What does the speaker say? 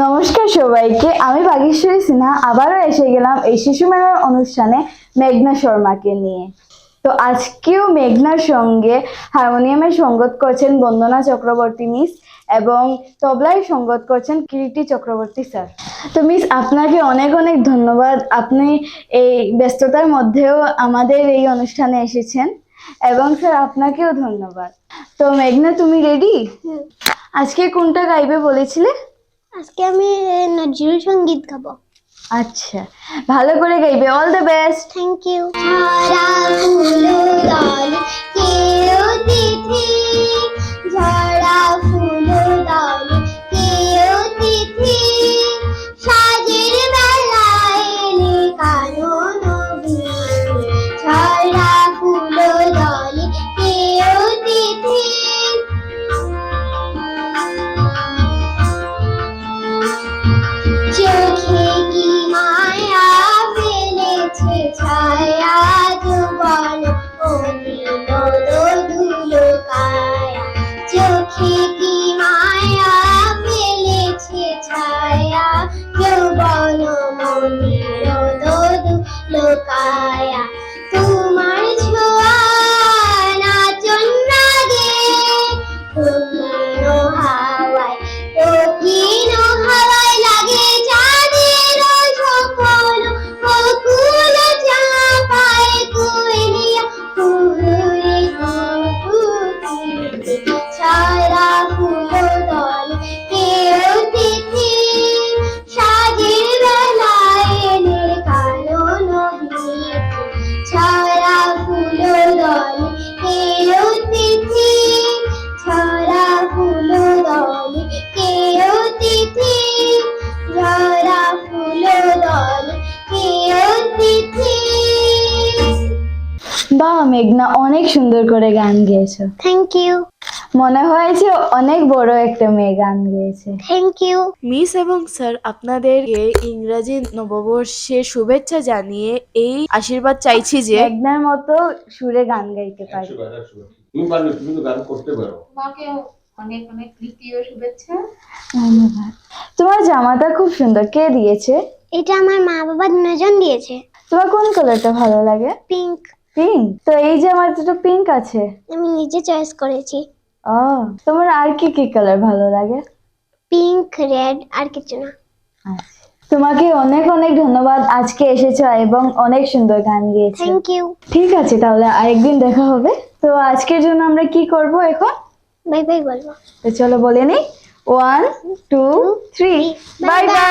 নমস্কার সবাইকে, আমি ভাগ্যেশ্বরী সিনহা আবারও এসে গেলাম এই শিশু মেলার অনুষ্ঠানে মেঘনা শর্মাকে নিয়ে। তো আজকেও মেঘনার সঙ্গে হারমোনিয়ামে সঙ্গত করছেন বন্দনা চক্রবর্তী মিস এবং তবলায় সঙ্গত করছেন কিরিটি চক্রবর্তী স্যার। তো মিস, আপনাকে অনেক অনেক ধন্যবাদ, আপনি এই ব্যস্ততার মধ্যেও আমাদের এই অনুষ্ঠানে এসেছেন। এবং স্যার আপনাকেও ধন্যবাদ। তো মেঘনা, তুমি রেডি? আজকে কোনটা গাইবে বলেছিলে? আজকে আমি নজরুল সঙ্গীত গাবো। আচ্ছা, ভালো করে গাইবে। All the best. Thank you. ঝরা ফুলো দল কেউ তিথি, ঝরা ফুলো দল কেউ তিথি, সাজের বেলায় এলে কানো নবী, ঝরা ফুলো দল কেউ তিথি। চোখে কি মায়া ফেলেছে ছায়া, যৌবন ও বিনোদ ধুলো কায়া, চোখে কি মায়া ফেলেছে ছায়া, যৌবন ও বিনোদ ধুলো কায়া। তোমার ছোঁয়া নাচন লাগে কোকিল হাওয়ায়, কোকিল হাওয়ায় লাগে চাঁদের স্বপ্ন, বকুল চাঁপায় কোয়েলিয়া ফুলে ফুটে, সারা ফুল দল কেউ তিথি, সাজের বেলায় এলে কালো নবী, সারা ফুল দল কেউ তিথি, সারা ফুল দল কেউ তিথি, ঝরা ফুল দল কেউ তিথি। বাহ মেঘনা, অনেক সুন্দর করে গান গেয়েছো। Thank you. মনে হয়েছে অনেক বড় একটা মেয়ে গান গেয়েছে। Thank you. মিস এবং স্যার আপনাদেরকে ইংরাজি নববর্ষের শুভেচ্ছা জানিয়ে এই আশীর্বাদ চাইছি যে মেঘনার মতো সুরে গান গাইতে পারি। তুমি পারবে, তুমি তো গান করতে পারো। তোমাকেও অনেক অনেক প্রীতি ও শুভেচ্ছা। ধন্যবাদ। তোমার জামাটা খুব সুন্দর, কে দিয়েছে? এটা আমার মা বাবা দুজন দিয়েছে। তোমার কোন কালারটা ভালো লাগে? পিঙ্ক। পিঙ্ক? তো এই জামাটা তো পিঙ্ক আছে। আমি নিজে চয়েস করেছি। ও, তোমার আর কি কি কালার ভালো লাগে? পিঙ্ক, রেড, আর কিছু না। আচ্ছা, তোমাকে অনেক অনেক ধন্যবাদ, আজকে এসেছো এবং অনেক সুন্দর গান গেয়েছো। Thank you. ঠিক আছে, তাহলে আরেকদিন দেখা হবে। তো আজকের জন্য আমরা কি করব এখন? বাই বাই বলবো। তো চলো বলে নিই, 1 2 3 বাই বাই।